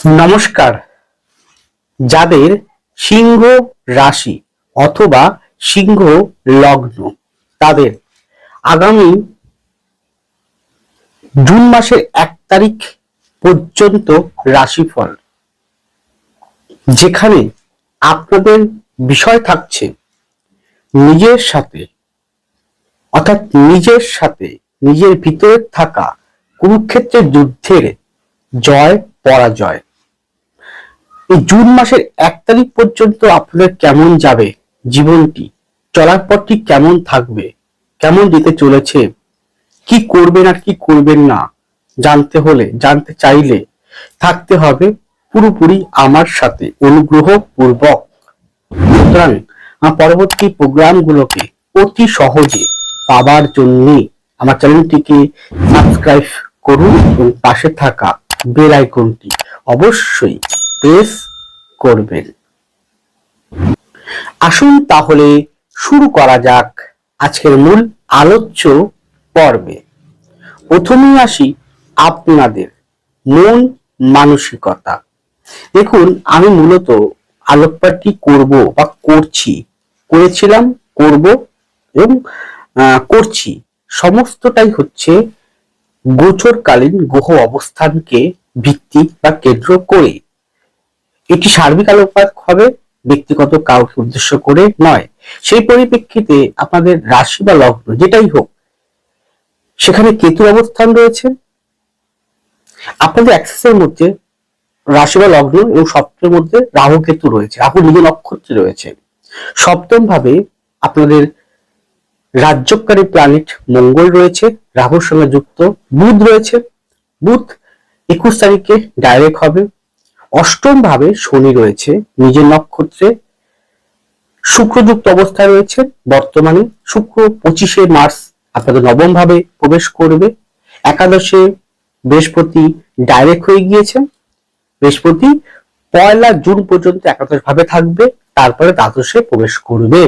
নমস্কার। যাদের সিংহ রাশি অথবা সিংহ লগ্ন, তাদের আগামী জুন মাসের 1 তারিখ পর্যন্ত রাশিফল, যেখানে আপনাদের বিষয় থাকছে নিজের সাথে, অর্থাৎ নিজের ভিতরে থাকা কুরুক্ষেত্রের যুদ্ধের জয় পরাজয়। এই জুন মাসের 1 তারিখ পর্যন্ত আপনাদের কেমন যাবে জীবনটি, চলার পথটি কেমন থাকবে, কেমন যেতে চলেছে, কি করবেন আর কি করবেন না জানতে চাইলে থাকতে হবে পুরোপুরি আমার সাথে অনুগ্রহ পূর্বক। সুতরাং পরবর্তী প্রোগ্রামগুলোকে অতি সহজে পাবার জন্য আমার চ্যানেলটিকে সাবস্ক্রাইব করুন এবং পাশে থাকা বেল আইকনটি অবশ্যই প্রেস করবেন। আসুন তাহলে শুরু করা যাক আজকের মূল আলোচ্য পর্বে। প্রথমেই আসি আপনাদের মন মানসিকতা। দেখুন, আমি মূলত আলোকপাতটি করব বা করেছিলাম, করব এবং করছি, সমস্তটাই হচ্ছে গোচরকালীন গ্রহ অবস্থানকে ভিত্তি বা কেন্দ্র করে। এটি সার্বিক আলোকপাত হবে, ব্যক্তিগত কাউকে উদ্দেশ্য করে নয়। সেই পরিপ্রেক্ষিতে আপনাদের রাশি বা লগ্ন যেটাই হোক, সেখানে কেতুর অবস্থান রয়েছে। আপনাদের অ্যাক্সেসের মধ্যে রাশি বা লগ্ন এবং সপ্তমের মধ্যে রাহু কেতু রয়েছে, রাহু নিজ নক্ষত্রে রয়েছে। সপ্তম ভাবে আপনাদের রাজ্যকারী প্ল্যানেট মঙ্গল রয়েছে, রাহুর সঙ্গে যুক্ত। বুধ রয়েছে, বুধ 21 তারিখে ডাইরেক্ট হবে। অষ্টম ভাবে শনি রয়েছে নিজের নক্ষত্রে। শুক্রযুক্ত অবস্থায় রয়েছে বর্তমানে। শুক্র 25শে মার্চ আপনাদের নবম ভাবে প্রবেশ করবে। একাদশে বৃহস্পতি ডাইরেক্ট হয়ে গিয়েছে। বৃহস্পতি 1 জুন পর্যন্ত একাদশ ভাবে থাকবে, তারপরে দ্বাদশে প্রবেশ করবে।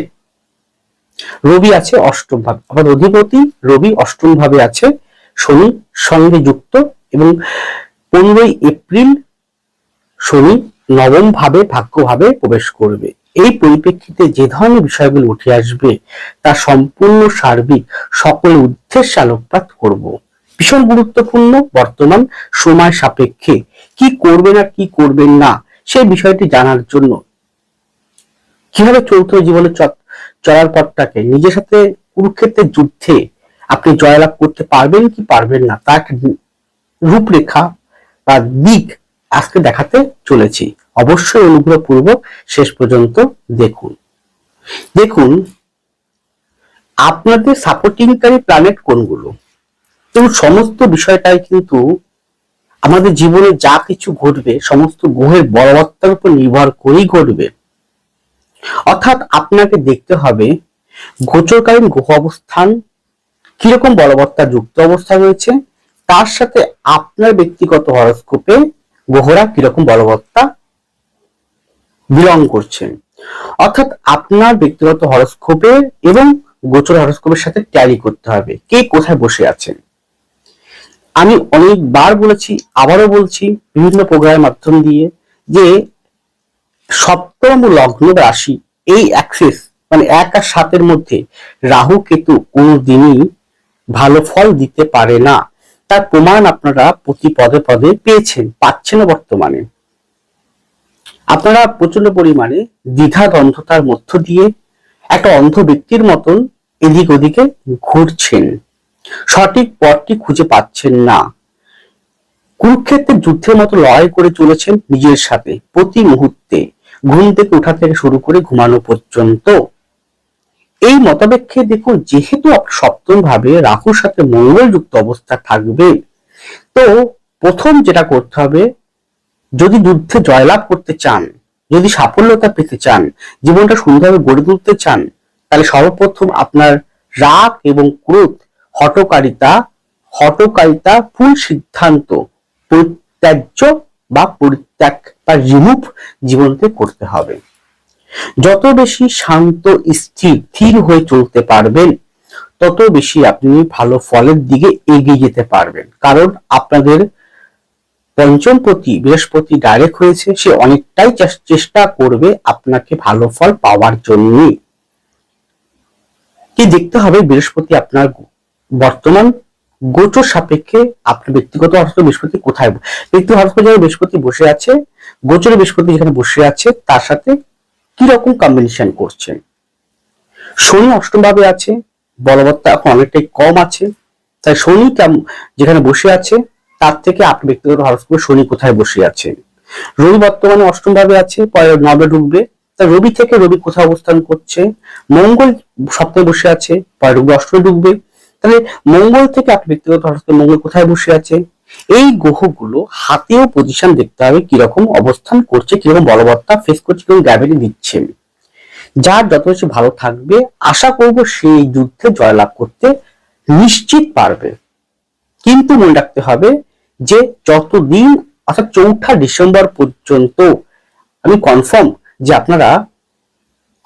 রবি আছে অষ্টম ভাবে, আবার অধিপতি রবি অষ্টম ভাবে আছে, শনি সঙ্গে যুক্ত। এবং 15 এপ্রিল শনি নবম ভাবে ভাগ্যভাবে প্রবেশ করবে। এই পরিপ্রেক্ষিতে যে ধরনের বিষয়গুলো উঠে আসবে তা সম্পূর্ণ সার্বিক সকলের উদ্দেশ্যে আলোকপাত করব। ভীষণ গুরুত্বপূর্ণ বর্তমান সময় সাপেক্ষে কি করবেন আর কি করবেন না সেই বিষয়টি জানার জন্য, কিভাবে চলতে হবে জীবনের চলার পথটাকে, নিজের সাথে কুরুক্ষেত্রের যুদ্ধে আপনি জয়লাভ করতে পারবেন কি পারবেন না, তার রূপরেখা বা দিক আজকে দেখাতে চলেছি। অবশ্যই অনুগ্রহপূর্বক শেষ পর্যন্ত দেখুন আপনাদের সাপোর্টিংকারী প্ল্যানেট কোনগুলো, এবং সমস্ত বিষয়টাই কিন্তু আমাদের জীবনে যা কিছু ঘটবে সমস্ত গ্রহের বলবত্তার উপর নির্ভর করেই ঘটবে। অর্থাৎ আপনাকে দেখতে হবে গোচরকালীন গ্রহ অবস্থান কিরকম বলবত্তা যুক্ত অবস্থা রয়েছে, তার সাথে আপনার ব্যক্তিগত হরস্কোপে গ্রহরা কিরকম বলবত্তা বিলং করছেন। অর্থাৎ আপনার ব্যক্তিগত হরস্কোপের এবং গোচর হরস্কোপের সাথে ট্যালি করতে হবে কে কোথায় বসে আছেন। আমি অনেকবার বলেছি, আবারও বলছি বিভিন্ন প্রোগ্রামের মাধ্যম দিয়ে, যে সপ্তম লগ্ন রাশি এই অ্যাক্সেস মানে 1 আর 7 মধ্যে রাহু কেতু কোনোদিনই ভালো ফল দিতে পারে না। তার প্রমাণ আপনারা প্রতি পদে পদে পাচ্ছেন বর্তমানে। আপনারা প্রচন্ড পরিমাণে দ্বিধা দ্বন্দ্বতার মধ্য দিয়ে একটা অন্ধ ব্যক্তির মতন এদিক ওদিকে ঘুরছেন, সঠিক পথটি খুঁজে পাচ্ছেন না। কুরুক্ষেত্রের যুদ্ধের মতো লড়াই করে চলেছেন নিজের সাথে প্রতি মুহূর্তে, ঘুম থেকে ওঠা থেকে শুরু করে ঘুমানো পর্যন্ত। এই মতাবেক্ষে দেখুন, যেহেতু সপ্তম ভাবে রাহুর সাথে মঙ্গল যুক্ত অবস্থা থাকবে, তো প্রথম যেটা করতে হবে, যদি যুদ্ধে জয়লাভ করতে চান, যদি সাফল্যতা পেতে চান, জীবনটা সুন্দরভাবে গড়ে তুলতে চান, তাহলে সর্বপ্রথম আপনার রাগ এবং ক্রোধ, হঠকারিতা ফুল সিদ্ধান্ত পরিত্যাগ বা রিমুভ জীবনকে করতে হবে। যত বেশি শান্ত স্থির হয়ে চলতে পারবেন, তত বেশি আপনি ভালো ফলের দিকে এগিয়ে যেতে পারবেন। কারণ আপনাদের পঞ্চমপতি বৃহস্পতি ডাইরেক্ট হয়েছে, সে অনেকটাই চেষ্টা করবে আপনাকে ভালো ফল পাওয়ার জন্য। কি দেখতে হবে বৃহস্পতি আপনার বর্তমান গোচর সাপেক্ষে আপনার ব্যক্তিগত অর্থ বৃহস্পতি কোথায়, ব্যক্তিগত অর্থ জায়গায় বৃহস্পতি বসে আছে, গোচরে বৃহস্পতি যেখানে বসে আছে তার সাথে কি রকম কম্বিনেশন করছেন। শনি অষ্টম ভাবে আছে, বলবত্তা এখন অনেকটাই কম আছে, তাই শনি যেখানে বসে আছে তার থেকে আপনার ব্যক্তিগত হরস্কোপে শনি কোথায় বসে আছে। রবি বর্তমানে অষ্টম ভাবে আছে, পরে নবে ঢুকবে, তা রবি থেকে রবি কোথায় অবস্থান করছে। মঙ্গল সপ্তাহে বসে আছে, পরে রবি অষ্টমে ঢুকবে, তাহলে মঙ্গল থেকে আপনার ব্যক্তিগত হরস্কোপে মঙ্গল কোথায় বসে আছে। এই গ্রহগুলো হাতেও পজিশন দেখতে হবে কিরকম অবস্থান করছে, কিরকম বলবত্তা ফেস করছে, কিরকম গ্র্যাভিটি দিচ্ছে। যার যত বেশি ভালো থাকবে আশা করব সেই যুদ্ধে জয়লাভ করতে নিশ্চিত পারবে। কিন্তু মনে রাখতে হবে যে যতদিন অর্থাৎ 4 ডিসেম্বর পর্যন্ত আমি কনফার্ম যে আপনারা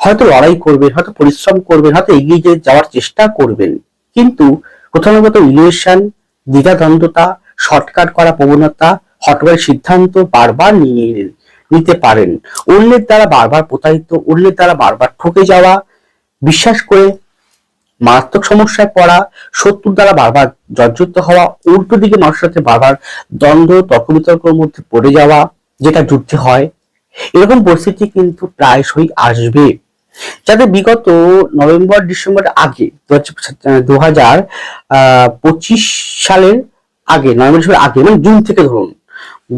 হয়তো লড়াই করবেন, হয়তো পরিশ্রম করবেন, হয়তো এগিয়ে যাওয়ার চেষ্টা করবেন, কিন্তু কোথাও না কোথাও ইলিউশন, দ্বিধাদ্বন্দ্বতা, শর্টকাট করা প্রবণতা, হটকারী সিদ্ধান্ত বারবার নিতে পারেন। অন্যের দ্বারা বারবার প্রতারিত, অন্যের দ্বারা বারবার ঠকে যাওয়া, বিশ্বাস করে মারাত্মক সমস্যায় পড়া, শত্রুর দ্বারা বারবার জর্জরিত হওয়া, উল্টো দিকে মানুষের সাথে বারবার দ্বন্দ্ব তর্ক বিতর্কের মধ্যে পড়ে যাওয়া, যেটা যুদ্ধে হয়, এরকম পরিস্থিতি কিন্তু প্রায়শই আসবে। যাদের বিগত নভেম্বর ডিসেম্বরের আগে 2025 সালের আগে, নভেম্বর ডিসেম্বর আগে মানে জুন থেকে ধরুন,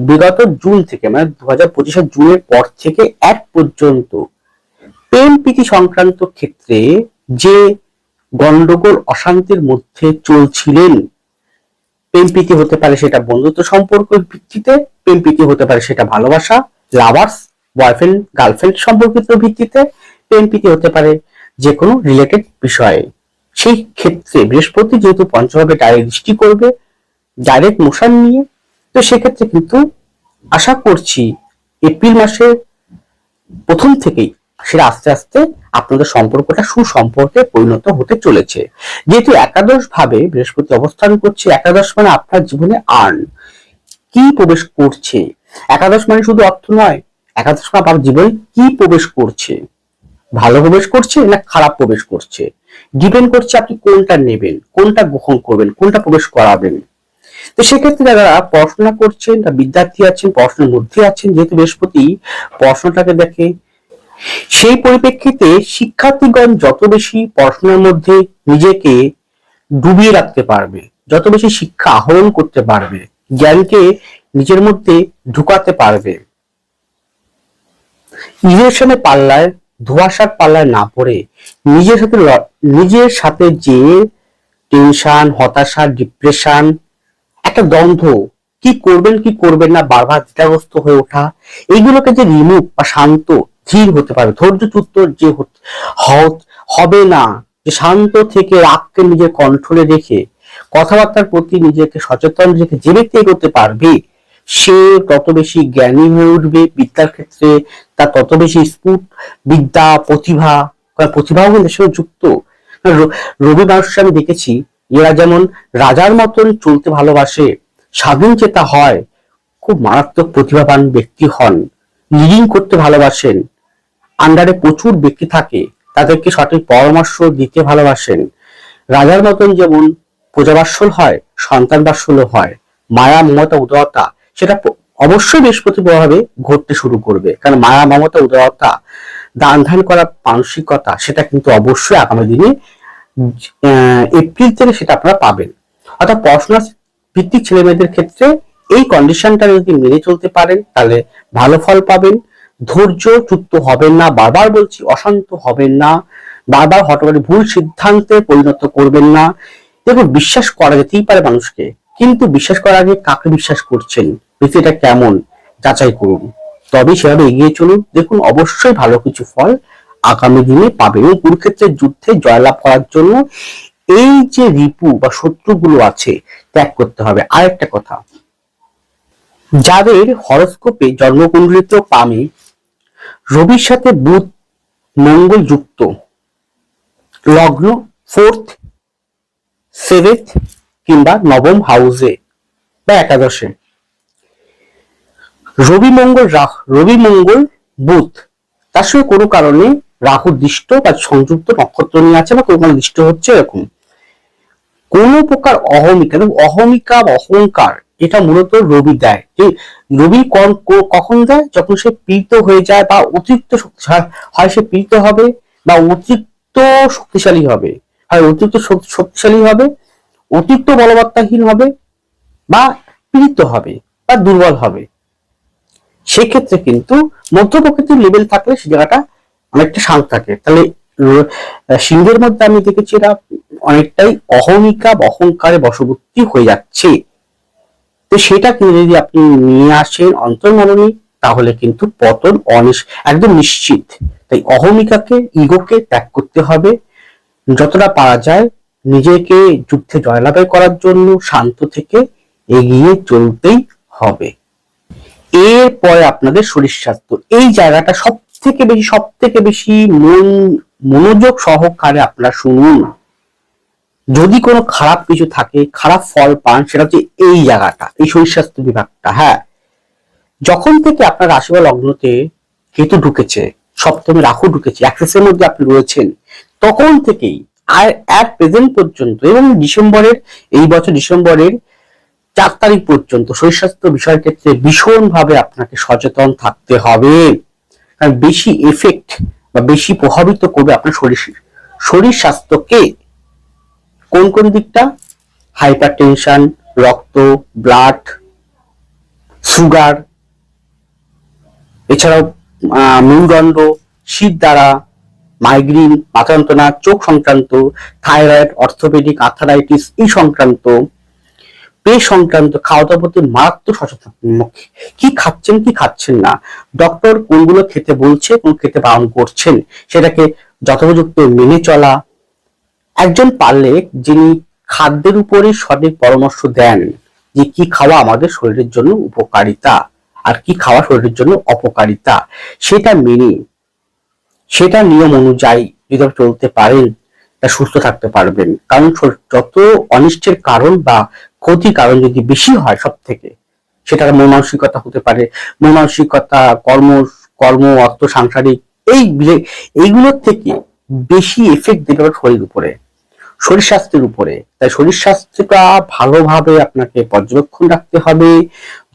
বিগত জুন থেকে মানে 2025 জুনের পর থেকে এক পর্যন্ত প্রেম প্রীতি সংক্রান্ত ক্ষেত্রে যে গন্ডগোল অশান্তির মধ্যে চলছিলেন, প্রেম প্রীতি হতে পারে সেটা বন্ধুত্ব সম্পর্কের ভিত্তিতে, প্রেম প্রীতি হতে পারে সেটা ভালোবাসা, লাভার্স, বয়ফ্রেন্ড গার্লফ্রেন্ড সম্পর্কিত ভিত্তিতে, প্রেম প্রীতি হতে পারে যে কোনো রিলেটেড বিষয়ে। সেই ক্ষেত্রে বৃহস্পতি যেহেতু পঞ্চমভাবে ডাইরেক্ট দৃষ্টি করবে, ডাইরেক্ট মোশন নিয়ে, তো সেক্ষেত্রে কিন্তু আশা করছি এপ্রিল মাসের প্রথম থেকেই সেটা আস্তে আস্তে আপনাদের সম্পর্কটা সুসম্পর্কে পরিণত হতে চলেছে। যেহেতু একাদশ ভাবে বৃহস্পতি অবস্থান করছে, একাদশ মানে আপনার জীবনে আর্ন কি প্রবেশ করছে। একাদশ মানে শুধু অর্থ নয়, একাদশ মানে আপনার জীবনে কি প্রবেশ করছে, ভালো প্রবেশ করছে না খারাপ প্রবেশ করছে, ডিপেন্ড করছে আপনি কোনটা নেবেন, কোনটা গ্রহণ করবেন, কোনটা প্রবেশ করাবেন। তো সেক্ষেত্রে যারা পড়াশোনা করছেন বা বিদ্যার্থী আছেন, পড়াশোনার মধ্যে আছেন, যেহেতু বৃহস্পতি পড়াশোনাটাকে দেখে, সেই পরিপ্রেক্ষিতে শিক্ষার্থীগণ যত বেশি পড়াশোনার মধ্যে নিজেকে ডুবিয়ে রাখতে পারবে, যত বেশি শিক্ষা আহরণ করতে পারবে, জ্ঞানকে নিজের মধ্যে ঢুকাতে পারবে, ইলেকশনে পাল্লায় ধোঁয়াশার পাল্লায় না পড়ে নিজের সাথে যে টেনশন, হতাশা, ডিপ্রেশন, একটা দ্বন্দ্ব, কি করবেন কি করবেন না বারবার দ্বিধাগ্রস্ত হয়ে ওঠা, এইগুলোকে যে রিমুভ বা শান্ত ধীর হতে পারবে, ধৈর্যচ্যুত যে হবে না, যে শান্ত থেকে রাগকে নিজের কন্ট্রোলে রেখে কথাবার্তার প্রতি নিজেকে সচেতন রেখে যে ব্যক্তি এগোতে পারবে সে তত বেশি জ্ঞানী হয়ে উঠবে, বিদ্যার ক্ষেত্রে তার তত বেশি স্ফুট বিদ্যা, প্রতিভাও কিন্তু সে যুক্ত। রবি মানুষ আমি দেখেছি এরা যেমন রাজার মতন চলতে ভালোবাসে, স্বাধীন চেতা হয়, খুব মারাত্মক প্রতিভাবান ব্যক্তি হন, লিডিং করতে ভালোবাসেন, আন্ডারে প্রচুর ব্যক্তি থাকে, তাদেরকে সঠিক পরামর্শ দিতে ভালোবাসেন। রাজার মতন যেমন প্রজাবাৎসল হয়, সন্তান বাৎসল্য হয়, মায়া মমতা উদারতা সেটা অবশ্যই বৃহস্পতি প্রভাবে ঘটতে শুরু করবে, কারণ মায়া মমতা উদারতা দান ধ্যান করা মানসিকতা সেটা কিন্তু অবশ্যই আগামী দিনে এপ্রিল থেকে সেটা আপনারা পাবেন। অর্থাৎ পড়াশোনা ভিত্তিক ছেলে মেয়েদের ক্ষেত্রে এই কন্ডিশনটা যদি মেনে চলতে পারেন তাহলে ভালো ফল পাবেন। ধৈর্যচ্যুত হবেন না, বারবার বলছি অশান্ত হবেন না, বারবার হঠাৎ ভুল সিদ্ধান্তে পরিণত করবেন না। দেখুন, বিশ্বাস করা যেতেই পারে মানুষকে, কিন্তু বিশ্বাস করার আগে কাকে বিশ্বাস করছেন, এটা কেমন যাচাই করুন, তবে সেভাবে এগিয়ে চলুন। দেখুন অবশ্যই ভালো কিছু ফল আগামী দিনে পাবেন। এবং কুরুক্ষেত্রের যুদ্ধে জয়লাভ করার জন্য এই যে রিপু বা শত্রুগুলো আছে ত্যাগ করতে হবে। আরেকটা কথা, যাদের হরস্কোপে জন্মকুণ্ডলিত পামে রবির সাথে বুধ মঙ্গল যুক্ত, লগ্ন 4th 7th কিংবা নবম হাউসে বা একাদশে, রবি মঙ্গল বুধ তার সঙ্গে কোনো কারণে রাহু দৃষ্ট বা সংযুক্ত নক্ষত্র নিয়ে আছে বা কোনো কারণে দৃষ্ট হচ্ছে, এরকম কোন প্রকার অহমিকা অহমিকা বা অহংকার এটা মূলত রবি দেয়। যে রবি কখন দেয়, যখন সে পীড়িত হয়ে যায় বা অতিরিক্ত শক্তিশালী হয়, সে পীড়িত হবে বা অতিরিক্ত শক্তিশালী হবে, হয় অতিরিক্ত শক্তিশালী হবে, অতিরিক্ত বলবত্তাহীন হবে বা পীড়িত হবে বা দুর্বল হবে। সেক্ষেত্রে কিন্তু মধ্য প্রকৃতির লেভেল থাকলে সে জায়গাটা অনেকটা শান্ত থাকে। তাহলে সিংহের মধ্যে আমি দেখেছি এরা অনেকটাই অহমিকা বা অহংকারে বশবর্তী হয়ে যাচ্ছে। তো সেটা কিন্তু যদি আপনি নিয়ে আসেন অন্তর্মননে, তাহলে কিন্তু পতন একদম নিশ্চিত। তাই অহমিকাকে, ইগোকে ত্যাগ করতে হবে, যতটা পারা যায় নিজেকে যুদ্ধে জয়লাভ করার জন্য শান্ত থেকে এগিয়ে চলতেই হবে। এরপরে আপনাদের শরীর স্বাস্থ্য, এই জায়গাটা সব থেকে বেশি মনোযোগ সহকারে আপনারা শুনুন। যদি কোনো খারাপ কিছু থাকে, খারাপ ফল পান, সেটা হচ্ছে এই জায়গাটা, এই শরীর স্বাস্থ্য বিভাগটা। হ্যাঁ, যখন থেকে আপনার রাশি বা লগ্নতে কেতু ঢুকেছে, সপ্তমে রাহু ঢুকেছে, অ্যাক্সেসের মধ্যে আপনি রয়েছেন, তখন থেকেই আর প্রেজেন্ট পর্যন্ত এবং এই বছর ডিসেম্বরের 4 তারিখ পর্যন্ত শরীর স্বাস্থ্য বিষয়ের ক্ষেত্রে ভীষণভাবে আপনাকে সচেতন থাকতে হবে। কারণ বেশি এফেক্ট বা বেশি প্রভাবিত করবে আপনার শরীর স্বাস্থ্যকে। কোন দিকটা? হাইপার টেনশন, রক্ত, ব্লাড, সুগার, এছাড়াও মেরুদণ্ড, শীত দ্বারা, মাইগ্রেন, মাথা যন্ত্রণা, চোখ সংক্রান্ত, থাইরয়েড, অর্থোপেডিক, আর্থারাইটিস এই সংক্রান্ত, পেট সংক্রান্ত, খাওয়া দাওয়ার প্রতি মারাত্মক সচেতন। কি খাচ্ছেন কি খাচ্ছেন না, ডক্টর কোনগুলো খেতে বলছে, কোন খেতে বারণ করছেন, সেটাকে যথোপযুক্ত মেনে চলা। একজন পারলে যিনি খাদ্যের উপরে সঠিক পরামর্শ দেন যে কি খাওয়া আমাদের শরীরের জন্য উপকারিতা আর কি খাওয়া শরীরের জন্য অপকারিতা, সেটা মেনে, সেটা নিয়ম অনুযায়ী যদি আপনি চলতে পারেন, তা সুস্থ থাকতে পারবেন। কারণ যত অনিষ্টের কারণ বা ক্ষতির কারণ যদি বেশি হয়, সব থেকে সেটা মন মানসিকতা হতে পারে, মন মানসিকতা, কর্ম অর্থ, সাংসারিক, এইগুলোর থেকে বেশি এফেক্ট দেবে শরীর উপরে, শরীর স্বাস্থ্যের উপরে। তাই শরীর স্বাস্থ্যটা ভালোভাবে আপনাকে পর্যবেক্ষণ রাখতে হবে,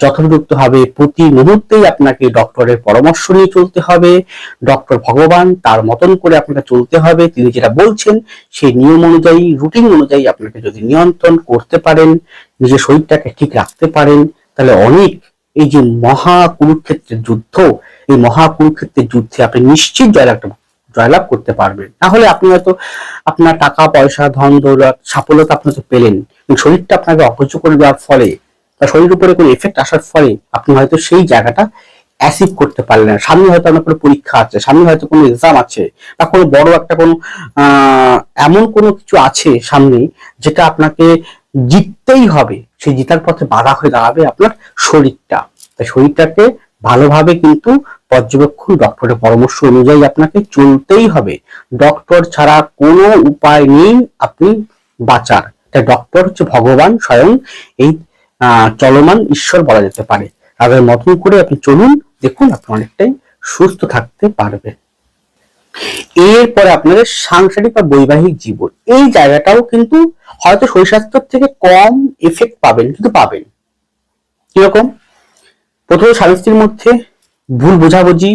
যথোপযুক্ত হবে প্রতি মুহূর্তেই আপনাকে ডক্টরের পরামর্শ নিয়ে চলতে হবে। ডক্টর ভগবান, তার মতন করে আপনাকে চলতে হবে। তিনি যেটা বলছেন সেই নিয়ম অনুযায়ী, রুটিন অনুযায়ী আপনাকে যদি নিয়ন্ত্রণ করতে পারেন, নিজের শরীরটাকে ঠিক রাখতে পারেন, তাহলে অনেক, এই যে মহা কুরুক্ষেত্রের যুদ্ধ, এই মহা কুরুক্ষেত্রের যুদ্ধে আপনি নিশ্চিত জয়লাভ করতে পারবেন। তাহলে আপনি হয়তো আপনার টাকা পয়সা, ধন দৌলত, সাফল্যতা আপনি তো পেলেন, শরীরটা আপনাকে অসহ্য করে দেওয়ার ফলে বা শরীরের উপরে কোনো এফেক্ট আসার ফলে আপনি হয়তো সেই জায়গাটা অ্যাচিভ করতে পারলেন না। সামনে হয়তো আপনার কোনো পরীক্ষা আছে, সামনে হয়তো কোনো এক্সাম আছে, বা কোনো বড় একটা কোনো এমন কোনো কিছু আছে সামনে যেটা আপনাকে জিততেই হবে। সেই জিতার পথে বাধা হয়ে দাঁড়াবে আপনার শরীরটা। তাই শরীরটাকে ভালোভাবে কিন্তু পর্যবেক্ষণ, ডক্টরের পরামর্শ অনুযায়ী আপনাকে চলতেই হবে। ডক্টর ছাড়া কোনো উপায় নেই আপনি বাঁচার। তাই ডক্টর হচ্ছে ভগবান স্বয়ং, এই চলমান ঈশ্বর বলা যেতে পারে। তাদের মতন করে আপনি চলুন, দেখুন আপনি অনেকটাই সুস্থ থাকতে পারবেন। এরপরে আপনাদের সাংসারিক বা বৈবাহিক জীবন, এই জায়গাটাও কিন্তু হয়তো শরীর স্বাস্থ্যের থেকে কম এফেক্ট পাবেন, কিন্তু পাবেন। কিরকম? প্রথমে স্বামী স্ত্রীর মধ্যে ভুল বোঝাবুঝি,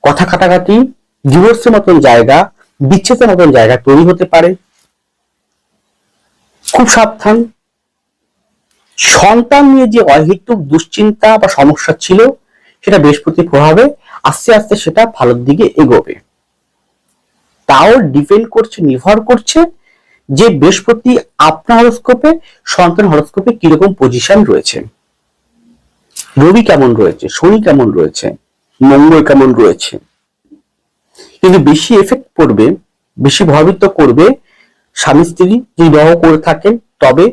কথা কাটাকাটি, ডিভোর্সের মতন জায়গা, বিচ্ছেদের মতন জায়গা তৈরি হতে পারে। খুব সাবধান। সন্তান নিয়ে যে অহেতুক দুশ্চিন্তা বা সমস্যা ছিল, সেটা বৃহস্পতির প্রভাবে আস্তে আস্তে সেটা ভালোর দিকে এগোবে। তাও ডিপেন্ড করছে, নির্ভর করছে যে বৃহস্পতি আপনার হরোস্কোপে, সন্তান হরোস্কোপে কিরকম পজিশন রয়েছে, রবি কেমন রয়েছে, শনি কেমন রয়েছে, মঙ্গল কেমন রয়েছে। কিন্তু বেশি এফেক্ট পড়বে, বেশি প্রভাবিত করবে স্বামী স্ত্রী যদি বিবাহ করে থাকেন, তবে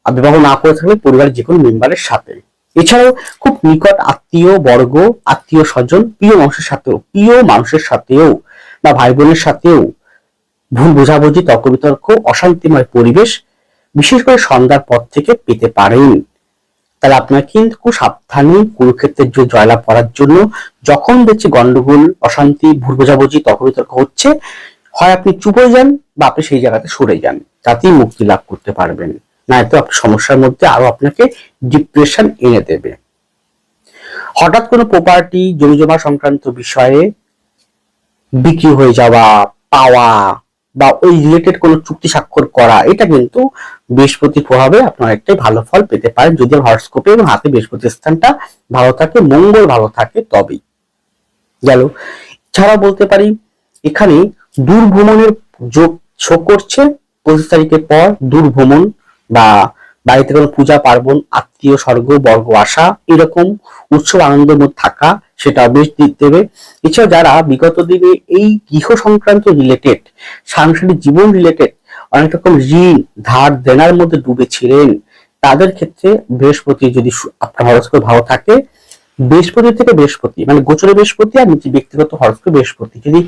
বিবাহ না করে থাকলে পরিবারের যে কোনো মেম্বারের সাথে। এছাড়াও খুব নিকট আত্মীয় বর্গ, আত্মীয় স্বজন, প্রিয় মানুষের সাথেও বা ভাই বোনের সাথেও ভুল বোঝাবুঝি, তর্ক বিতর্ক, অশান্তিময় পরিবেশ বিশেষ করে সন্ধ্যার পর থেকে পেতে পারেন। তাহলে আপনার কিন্তু খুব সাবধানে কুরুক্ষেত্রের যুদ্ধ জয়লাভ করার জন্য যখন দেখছি গন্ডগোল, অশান্তি, ভুল বোঝাবুঝি, তর্ক বিতর্ক হচ্ছে, হয় আপনি চুপ হয়ে যান বা আপনি সেই জায়গাতে সরে যান, তাতেই মুক্তি লাভ করতে পারবেন। নয়তো আপনি সমস্যার মধ্যে আরো আপনাকে ডিপ্রেশন এনে দেবে। হঠাৎ কোনো প্রপার্টি, জমিজমা সংক্রান্ত বিষয়ে বিক্রি হয়ে যাওয়া, পাওয়া বা ওই রিলেটেড কোনো চুক্তি স্বাক্ষর করা, এটা কিন্তু বৃহস্পতির প্রভাবে আপনার একটাই ভালো ফল পেতে পারেন, যদি হরস্কোপে এবং হাতে বৃহস্পতির স্থানটা ভালো থাকে, মঙ্গল ভালো থাকে তবেই। গেল। ছাড়া বলতে পারি এখানে দূর ভ্রমণের যোগ শো করছে। 25 তারিখের পর দূর ভ্রমণ বা বাড়িতে কোনো পূজা পার্বণ, আত্মীয় স্বর্গ বর্গ আসা, এরকম উৎসব আনন্দের মধ্যে থাকা, সেটা বেশ দিক দেবে। এছাড়া যারা বিগত দিনে এই গৃহ সংক্রান্ত রিলেটেড, সাংসারিক জীবন রিলেটেড অনেক রকম ঋণ ধার দেনার মধ্যে ডুবেছিলেন, তাদের ক্ষেত্রে বৃহস্পতি যদি আপনার হরস্কোপ ভালো থাকে, বৃহস্পতি থেকে বৃহস্পতি মানে গোচরে বৃহস্পতি আর নিজে ব্যক্তিগত হরস্কোপ বৃহস্পতি, যদি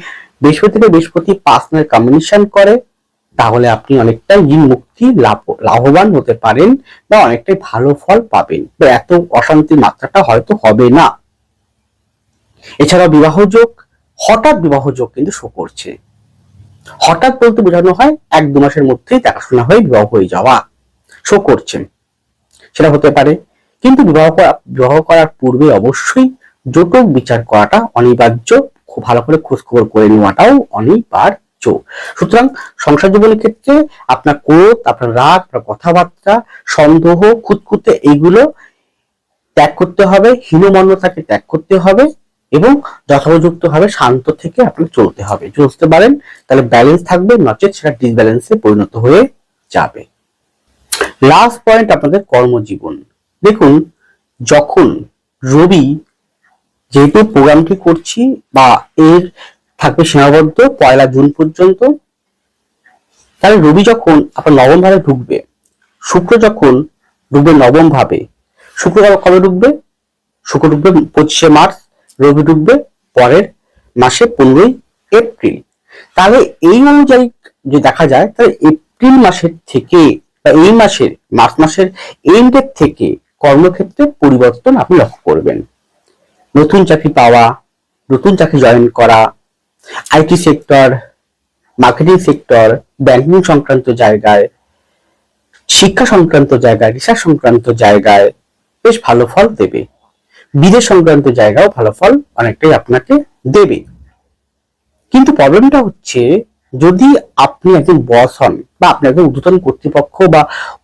বৃহস্পতি থেকে বৃহস্পতি পার্সোনাল কম্বিনেশন করে, তাহলে আপনি অনেকটাই ঋণ মুক্তি লাভবান হতে পারেন বা অনেকটাই ভালো ফল পাবেন, এত অশান্তির মাত্রাটা হয়তো হবে না। এছাড়াও বিবাহ যোগ, হঠাৎ বিবাহ যোগ কিন্তু শো করছে। হঠাৎ বলতে বোঝানো হয় 1-2 মাসের মধ্যেই দেখাশোনা হয়ে বিবাহ হয়ে যাওয়া শো করছে, সেটা হতে পারে। কিন্তু বিবাহ করার পূর্বে অবশ্যই জটক বিচার করাটা অনিবার্য, খুব ভালো করে খোঁজখবর করে নেওয়াটাও অনিবার্য। সুতরাং সংসার জীবনের ক্ষেত্রে আপনার ক্রোধ, আপনার রাগ, আপনার কথাবার্তা, সন্দেহ, খুঁতখুঁতে, এইগুলো ত্যাগ করতে হবে, হীনমন্যতাকে ত্যাগ করতে হবে এবং যথোপযুক্ত ভাবে শান্ত থেকে আপনি চলতে হবে। চলতে পারেন তাহলে ব্যালেন্স থাকবে, নচেত সেটা ডিসব্যালেন্সে পরিণত হয়ে যাবে। লাস্ট পয়েন্ট, আপনাদের কর্মজীবন। দেখুন, যখন রবি, যেহেতু প্রোগ্রামটি করছি বা এর থাকবে সীমাবদ্ধ 1 জুন পর্যন্ত, তাহলে রবি যখন আপনার নবম ভাবে ঢুকবে, শুক্র যখন ঢুকবে নবম ভাবে, শুক্র কবে ঢুকবে? শুক্র ঢুকবে 25শে মার্চ, রবি ঢুকবে পরের মাসে 15ই এপ্রিল। তাহলে এই অনুযায়ী যে দেখা যায়, তাহলে এপ্রিল মাসের থেকে বা এই মাসের মার্চ মাসের এন্ডের থেকে কর্মক্ষেত্রে পরিবর্তন আপনি লক্ষ্য করবেন। নতুন চাকরি পাওয়া, নতুন চাকরি জয়েন করা, IT sector, marketing sector, banking সংক্রান্ত জায়গায়, শিক্ষা সংক্রান্ত জায়গায়, রিসার্চ সংক্রান্ত জায়গায় বেশ ভালো ফল দেবে। বিদেশ সংক্রান্ত জায়গাও ভালো ফল অনেকটাই আপনাকে দেবে। কিন্তু প্রবলেমটা হচ্ছে, যদি আপনি একজন বস হন বা আপনি একজন ঊর্ধ্বতন কর্তৃপক্ষ বা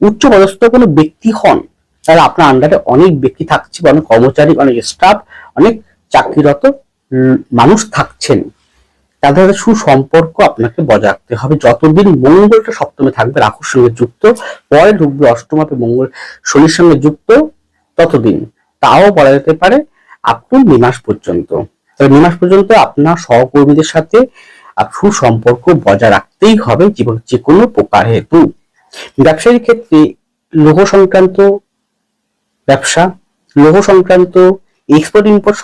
উচ্চ পদস্থ কোনো ব্যক্তি হন, তাহলে আপনার আন্ডারে অনেক ব্যক্তি থাকছে, অনেক কর্মচারী, অনেক স্টাফ, অনেক চাকরিরত মানুষ থাকছেন, তাদের সাথে সুসম্পর্ক আপনাকে বজায় রাখতে হবে। যতদিন মঙ্গলটা সপ্তমে থাকবে রাহুর সঙ্গে যুক্ত, পরে ঢুকবে অষ্টমাপে মঙ্গল শনির সঙ্গে যুক্ত, ততদিন, তাও বলা যেতে পারে আপ টু মে মাস পর্যন্ত। তবে মে মাস পর্যন্ত আপনার সহকর্মীদের সাথে সুসম্পর্ক বজায় রাখতেই হবে যে কোনো প্রকার হেতু। ব্যবসায়ীর ক্ষেত্রে লৌহ সংক্রান্ত ব্যবসা, লৌহ সংক্রান্ত, এক্সপোর্ট ইম্পোর্ট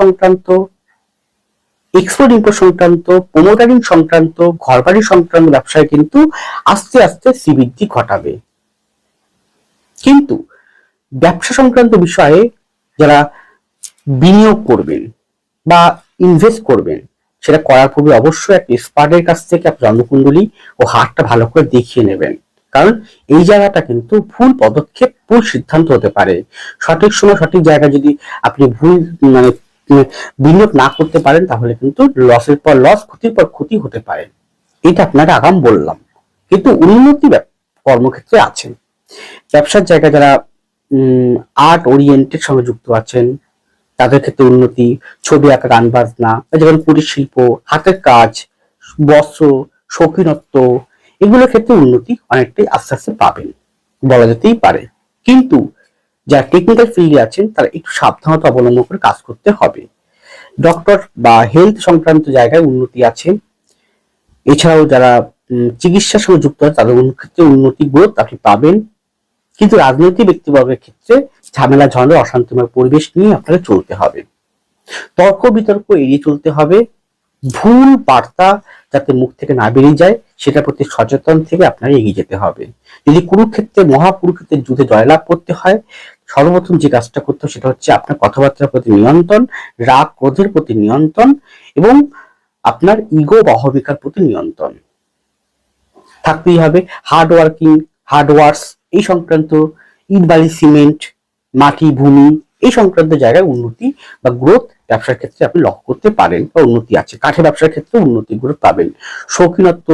সংক্রান্ত, প্রোমোটারিং সংক্রান্ত, ঘরবাড়ি সংক্রান্ত ব্যবসায় কিন্তু আস্তে আস্তে শ্রীবৃদ্ধি ঘটাবে। কিন্তু ব্যবসা সংক্রান্ত বিষয়ে যারা বিনিয়োগ করবেন বা ইনভেস্ট করবেন, সেটা করার পূর্বে অবশ্যই একটা এক্সপার্টের কাছ থেকে আপনার জন্মকুণ্ডলী ও হাতটা ভালো করে দেখিয়ে নেবেন, কারণ এই জায়গাটা কিন্তু ভুল পদক্ষেপ, ভুল সিদ্ধান্ত হতে পারে। সঠিক সময় সঠিক জায়গায় যদি আপনি ভুল মানে বিনিয়োগ না করতে পারেন, তাহলে কিন্তু লসের পর লস, ক্ষতির পর ক্ষতি হতে পারে। এটা আপনারা আগাম বললাম। কিন্তু উন্নতি কর্মক্ষেত্রে আছেন। ব্যবসার জায়গায় যারা আর্ট ওরিয়েন্টেড সঙ্গে যুক্ত আছেন, তাদের ক্ষেত্রে উন্নতি। ছবি আঁকা, গান বাজনা, যেমন কুটির শিল্প, হাতের কাজ, বস্ত্র, শৌখিনত্ব, এগুলোর ক্ষেত্রে উন্নতি অনেকটাই আস্তে আস্তে পাবেন, বলা যেতেই পারে। কিন্তু যারা টেকনিক্যাল ফিল্ডে আছেন, তারা একটু সাবধানতা অবলম্বন করে কাজ করতে হবে। ডক্টর বা হেলথ সংক্রান্ত জায়গায় উন্নতি আছে। এছাড়াও যারা চিকিৎসার সঙ্গে যুক্ত আছে, তাদের ক্ষেত্রে উন্নতি, গ্রোথ আপনি পাবেন। কিন্তু রাজনৈতিক ব্যক্তিবর্গের ক্ষেত্রে ঝামেলা, ঝঞ্ঝাট, অশান্তিময় পরিবেশ নিয়ে আপনাকে চলতে হবে। তর্ক বিতর্ক এড়িয়ে চলতে হবে। ভুল বার্তা যাতে মুখ থেকে না বেরিয়ে যায়, সেটার প্রতি সচেতন থেকে আপনাকে এগিয়ে যেতে হবে। যদি কুরুক্ষেত্রে, মহাকুরুক্ষেত্রের যুদ্ধে জয়লাভ করতে হয়, সর্বপ্রথম যে কাজটা করতে হবে সেটা হচ্ছে আপনার কথাবার্তার প্রতি নিয়ন্ত্রণ, রাগ ক্রোধের প্রতি নিয়ন্ত্রণ এবং আপনার ইগো বা অহমিকার প্রতি নিয়ন্ত্রণ থাকতেই হবে। হার্ড ওয়ার্কিং, হার্ড ওয়ার্কস এই সংক্রান্ত, ইট বালি সিমেন্ট, মাটি ভূমি এই সংক্রান্ত জায়গায় উন্নতি বা গ্রোথ ব্যবসার ক্ষেত্রে আপনি লক্ষ্য করতে পারেন বা উন্নতি আছে। কাঠের ব্যবসার ক্ষেত্রে উন্নতি গ্রোথ পাবেন। শৌখিনত্ব,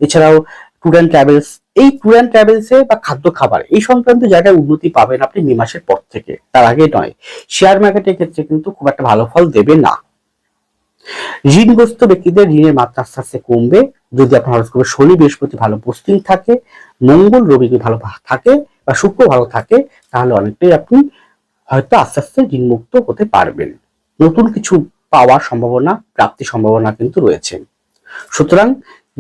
এছাড়াও ট্যুর অ্যান্ড ট্রাভেলস, এই ট্যুর অ্যান্ড ট্রাভেলসে বা খাদ্য খাবার এই সংক্রান্ত জায়গায় উন্নতি পাবেন আপনি মে মাসের পর থেকে, তার আগে নয়। শেয়ার মার্কেটের ক্ষেত্রে কিন্তু খুব একটা ভালো ফল দেবে না। ঋণগ্রস্ত ব্যক্তিদের ঋণের মাত্রা আস্তে আস্তে কমবে যদি আপনার হরোস্কোপে শনি বৃহস্পতি ভালো পোস্টিং থাকে, মঙ্গল রবি ভালো থাকে বা শুক্র ভালো থাকে, তাহলে অনেকটাই আপনি হয়তো আস্তে আস্তে ঋণমুক্ত হতে পারবেন। নতুন কিছু পাওয়ার সম্ভাবনা, প্রাপ্তির সম্ভাবনা কিন্তু রয়েছে। সুতরাং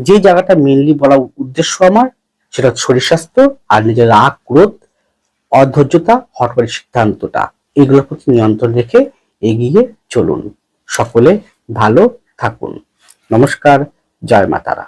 যে জায়গাটা মেনলি বলা উদ্দেশ্য আমার সেটা হচ্ছে শরীর স্বাস্থ্য আর নিজের রাগ ক্রোধ, অধৈর্যতা, হঠকারী সিদ্ধান্তটা, এগুলোর প্রতি নিয়ন্ত্রণ রেখে এগিয়ে চলুন। সকলে ভালো থাকুন। নমস্কার, জয় মা তারা।